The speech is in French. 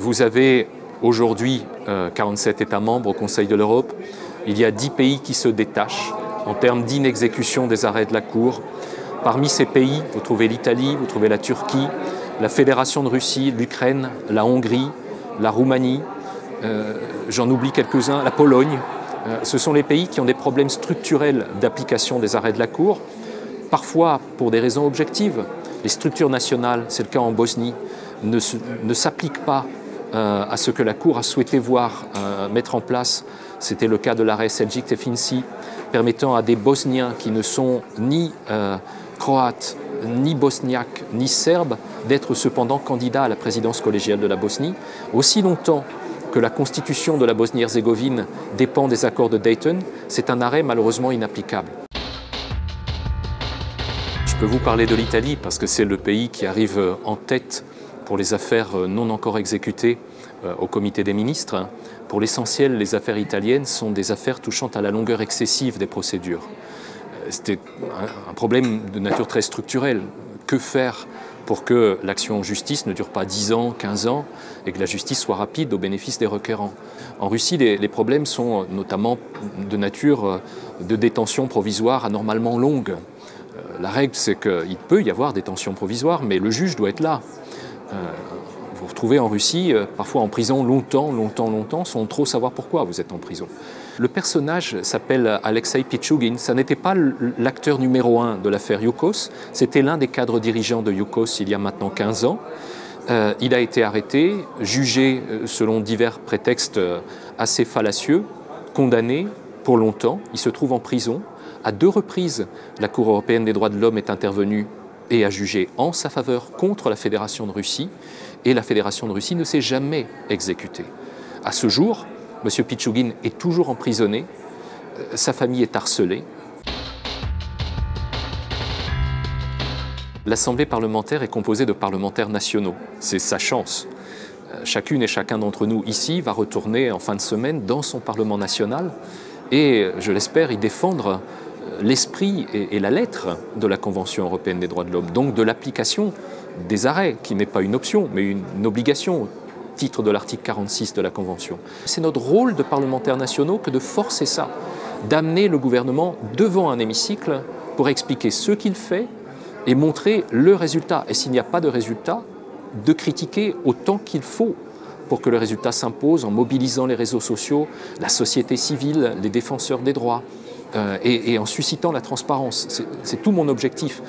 Vous avez aujourd'hui 47 États membres au Conseil de l'Europe. Il y a 10 pays qui se détachent en termes d'inexécution des arrêts de la Cour. Parmi ces pays, vous trouvez l'Italie, vous trouvez la Turquie, la Fédération de Russie, l'Ukraine, la Hongrie, la Roumanie, j'en oublie quelques-uns, la Pologne. Ce sont les pays qui ont des problèmes structurels d'application des arrêts de la Cour, parfois pour des raisons objectives. Les structures nationales, c'est le cas en Bosnie, ne s'appliquent pas à ce que la Cour a souhaité voir mettre en place. C'était le cas de l'arrêt Seljuk-Tefinsy, permettant à des Bosniens qui ne sont ni croates, ni bosniaques, ni serbes, d'être cependant candidats à la présidence collégiale de la Bosnie. Aussi longtemps que la constitution de la Bosnie-Herzégovine dépend des accords de Dayton, c'est un arrêt malheureusement inapplicable. Je peux vous parler de l'Italie parce que c'est le pays qui arrive en tête pour les affaires non encore exécutées au comité des ministres. Pour l'essentiel, les affaires italiennes sont des affaires touchant à la longueur excessive des procédures. C'était un problème de nature très structurelle. Que faire pour que l'action en justice ne dure pas 10 ans, 15 ans, et que la justice soit rapide au bénéfice des requérants? En Russie, les problèmes sont notamment de nature de détention provisoire anormalement longue. La règle, c'est qu'il peut y avoir détention provisoire, mais le juge doit être là. Vous retrouvez en Russie, parfois en prison longtemps, sans trop savoir pourquoi vous êtes en prison. Le personnage s'appelle Alexei Pichugin. Ça n'était pas l'acteur numéro 1 de l'affaire Yukos, c'était l'un des cadres dirigeants de Yukos il y a maintenant 15 ans. Il a été arrêté, jugé selon divers prétextes assez fallacieux, condamné pour longtemps. Il se trouve en prison. À 2 reprises, la Cour européenne des droits de l'homme est intervenue et a jugé en sa faveur contre la Fédération de Russie. Et la Fédération de Russie ne s'est jamais exécutée. À ce jour, M. Pichugin est toujours emprisonné, sa famille est harcelée. L'Assemblée parlementaire est composée de parlementaires nationaux. C'est sa chance. Chacune et chacun d'entre nous ici va retourner en fin de semaine dans son Parlement national et, je l'espère, y défendre l'esprit et la lettre de la Convention européenne des droits de l'homme, donc de l'application des arrêts, qui n'est pas une option, mais une obligation au titre de l'article 46 de la Convention. C'est notre rôle de parlementaires nationaux que de forcer ça, d'amener le gouvernement devant un hémicycle pour expliquer ce qu'il fait et montrer le résultat. Et s'il n'y a pas de résultat, de critiquer autant qu'il faut pour que le résultat s'impose en mobilisant les réseaux sociaux, la société civile, les défenseurs des droits, et en suscitant la transparence. C'est tout mon objectif.